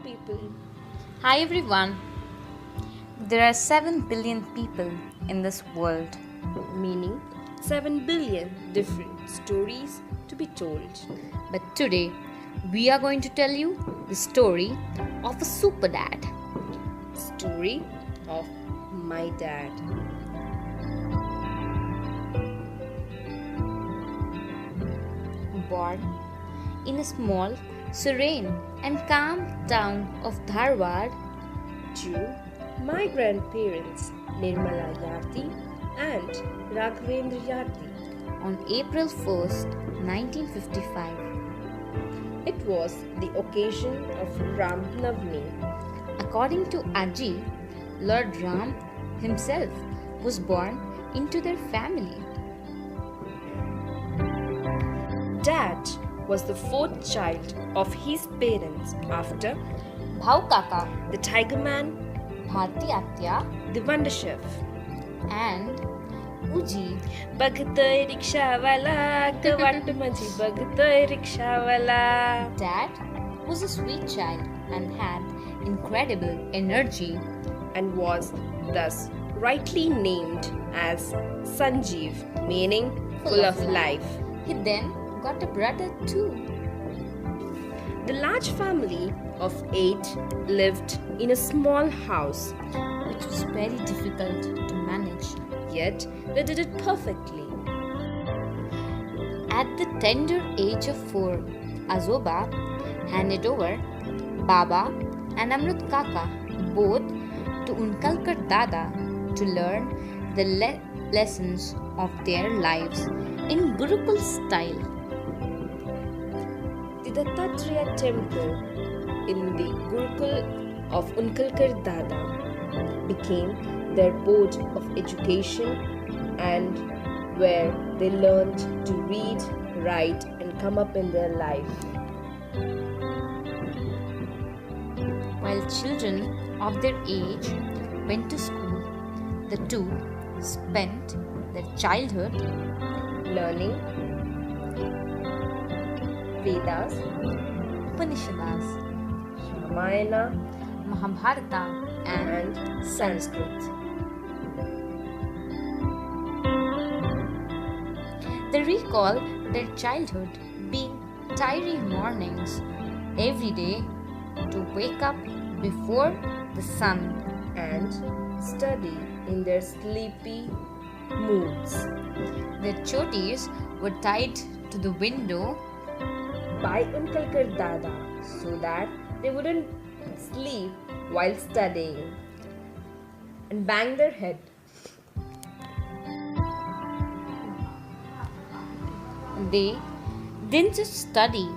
people. Hi everyone. There are 7 billion people in this world. Meaning 7 billion different stories to be told. But today we are going to tell you the story of a super dad. Story of my dad. Born in a small, serene and calm town of Dharwad, To my grandparents Nirmala Yarti and Raghavendra Yarti. on April 1st, 1955. It was the occasion of Ram Navami. According to Aji, Lord Ram himself was born into their family. Dad was the fourth child of his parents after Bhau Kaka, the Tiger Man, Bharti Atya the Wonder Chef. and Uji. Bhagatoy rickshawala, kawat maji bhagatoy rickshawala. Dad was a sweet child and had incredible energy. And was thus rightly named as Sanjeev, meaning full of life. He then got a brother too. The large family of 8 lived in a small house, Which was very difficult to manage. yet they did it perfectly. At the tender age of 4, Azoba handed over Baba and Amrut Kaka both to Unkalkar Dada to learn the lessons of their lives in gurukul style. The Dattatreya temple in the Gurukul of Unkalkar Dada became their board of education and where they learned to read, write, and come up in their life. While children of their age went to school, the two spent their childhood Learning Vedas, Upanishads, Ramayana, Mahabharata, and and Sanskrit. they recall their childhood being tiring mornings every day to wake up before the sun. And study in their sleepy moods Their chotis were tied to the window by Unkalkar Dada so that they wouldn't sleep while studying and bang their head. They didn't just study,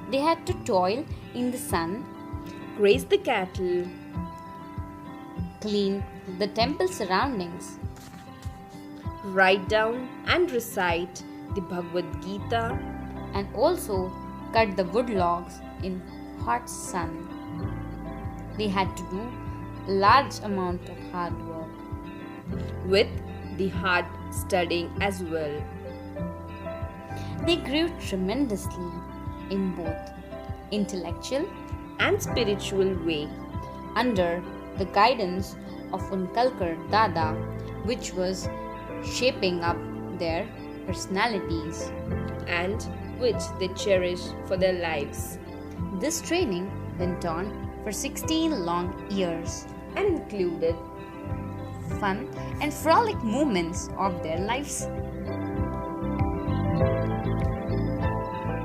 they had to toil in the sun, Graze the cattle, clean the temple surroundings, write down and recite the Bhagavad Gita, and also cut the wood logs in hot sun. They had to do a large amount of hard work. with the hard studying as well. They grew tremendously in both intellectual And spiritual way. under the guidance of Unkalkar Dada, which was shaping up their personalities. And which they cherish for their lives This training went on for 16 long years. and included Fun and frolic moments of their lives.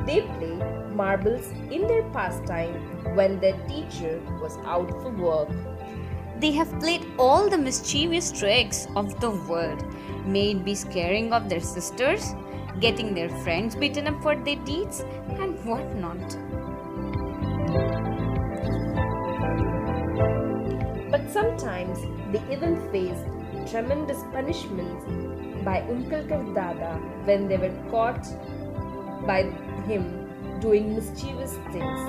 they play marbles in their pastime when their teacher was out for work. They have played all the mischievous tricks of the world, may it be scaring of their sisters, getting their friends beaten up for their deeds, and whatnot. But sometimes they even faced tremendous punishments by Unkalkar Dada when they were caught by him doing mischievous things.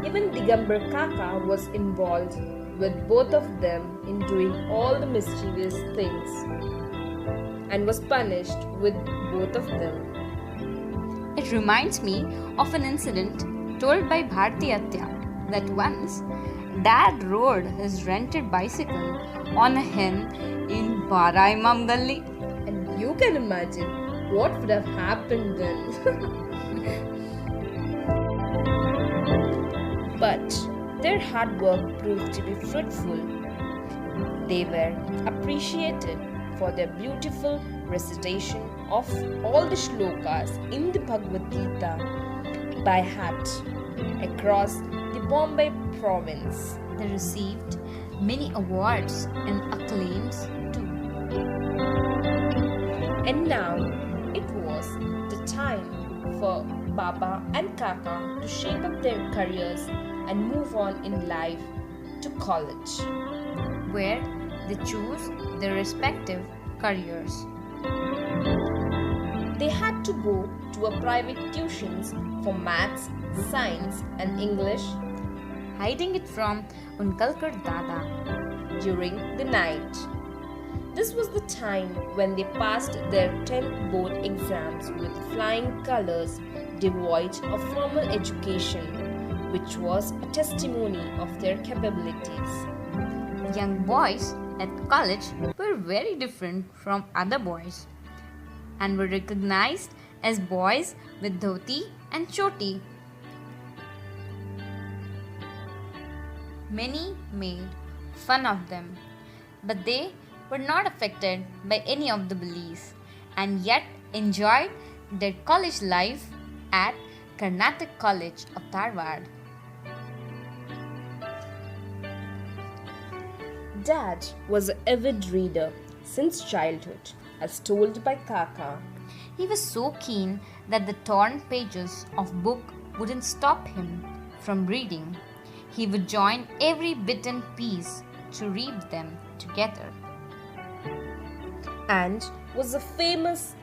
Even Digambar Kaka was involved with both of them in doing all the mischievous things and was punished with both of them. It reminds me of an incident told by Bharti Atya that once Dad rode his rented bicycle on a hill in Bara Imam Gully. And you can imagine what would have happened then. But their hard work proved to be fruitful. They were appreciated for their beautiful recitation of all the shlokas in the Bhagavad Gita by heart across the Bombay province. They received many awards and acclaims too. And now it was the time for Baba and Kaka to shape up their careers and move on in life to college, where they choose their respective careers. They had to go to a private tuitions for maths, science and English, hiding it from Unkalkar Dada during the night. This was the time when they passed their 10th board exams with flying colors, devoid of formal education, which was a testimony of their capabilities. Young boys at college were very different from other boys and were recognized as boys with dhoti and choti. Many made fun of them, but they were not affected by any of the bullies and yet enjoyed their college life at Karnataka College of Dharwad. Dad was an avid reader since childhood, as told by Kaka. He was so keen that the torn pages of book wouldn't stop him from reading. He would join every bit and piece to read them together. And was a famous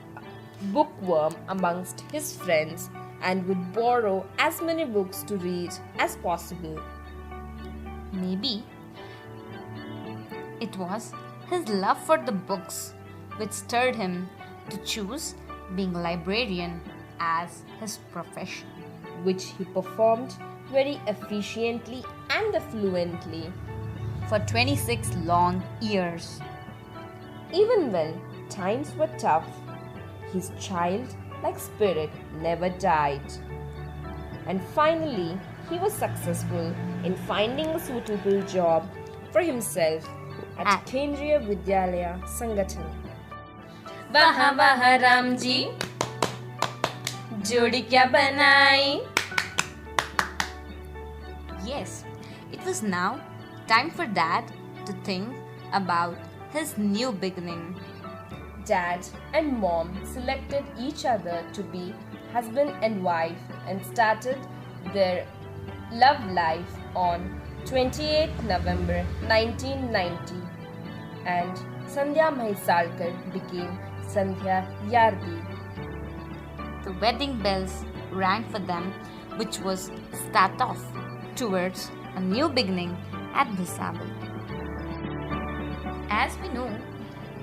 bookworm amongst his friends and would borrow as many books to read as possible. Maybe it was his love for the books which stirred him to choose being a librarian as his profession, which he performed very efficiently and fluently for 26 long years. Even when times were tough, his childlike spirit never died. And finally, he was successful in finding a suitable job for himself at Kendriya Vidyalaya Sangathan. वाह वाह राम जी जोड़ी क्या बनाई. Yes, it was now time for Dad to think about his new beginning. Dad and Mom selected each other to be husband and wife and started their love life on 28 November 1990, and Sandhya Mahisalkar became Sandhya Yardi. The wedding bells rang for them, which was start off towards a new beginning at Bhisabal. As we know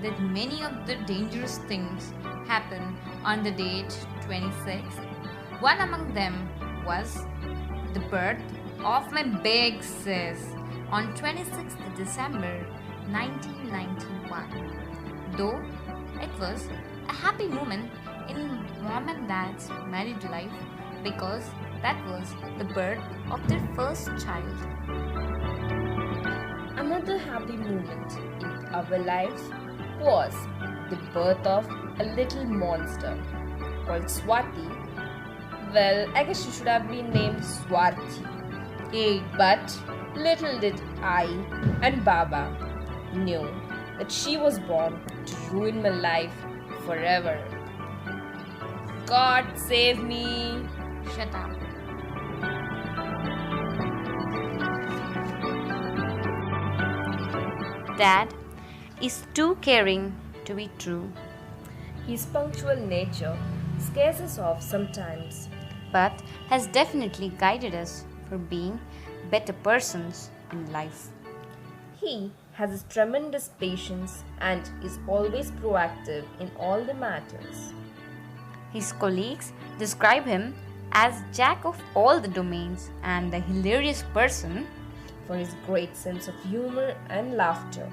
that many of the dangerous things happen on the date 26th, one among them was the birth of my big sis on 26th December 1991. Though it was a happy moment in Mom and Dad's married life because that was the birth of their first child. Another happy moment in our lives was the birth of a little monster called Swati. Well, I guess she should have been named Swarthi. But little did I and Baba knew that she was born to ruin my life forever. God save me. Shut up. Dad is too caring to be true, His punctual nature scares us off sometimes. but has definitely guided us for being better persons in life. He has tremendous patience and is always proactive in all the matters. His colleagues describe him as jack of all the domains and a hilarious person. for his great sense of humor and laughter.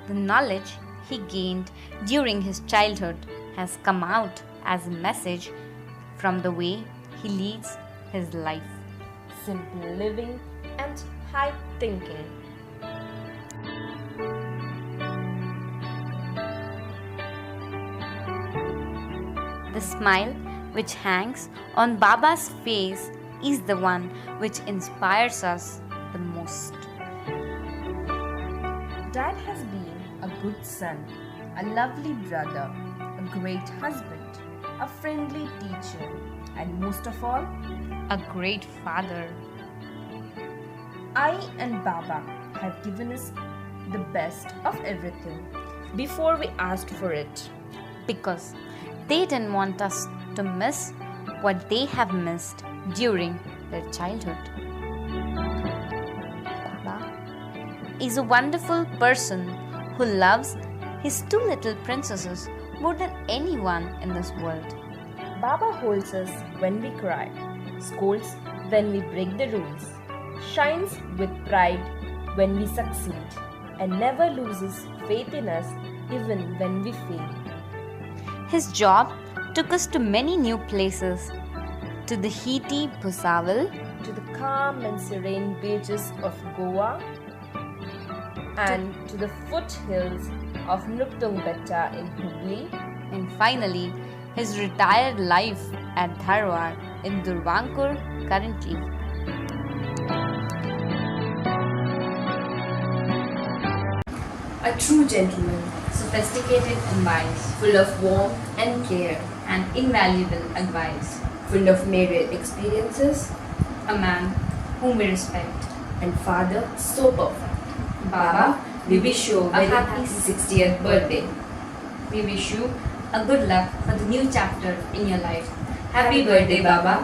The knowledge he gained during his childhood has come out as a message from the way he leads his life. Simple living and high thinking. The smile which hangs on Baba's face is the one which inspires us the most. Dad has been a good son, a lovely brother, a great husband, a friendly teacher, and most of all, A great father. I and Baba have given us the best of everything before we asked for it. Because they didn't want us to miss what they have missed during their childhood. Baba is a wonderful person who loves his two little princesses more than anyone in this world. Baba holds us when we cry, scolds when we break the rules, shines with pride when we succeed, and never loses faith in us even when we fail. His job took us to many new places, to the heaty Bhusawal, To the calm and serene beaches of Goa and to the foothills of Nuptungbetta in Hubli, and finally his retired life at Dharwad in Durvankur currently. a true gentleman, Sophisticated and wise, full of warmth and care, and invaluable advice. full of myriad experiences, A man whom we respect. and father so perfect. Baba, we wish you a very happy 60th birthday. we wish you a good luck for the new chapter in your life. Happy birthday, Baba.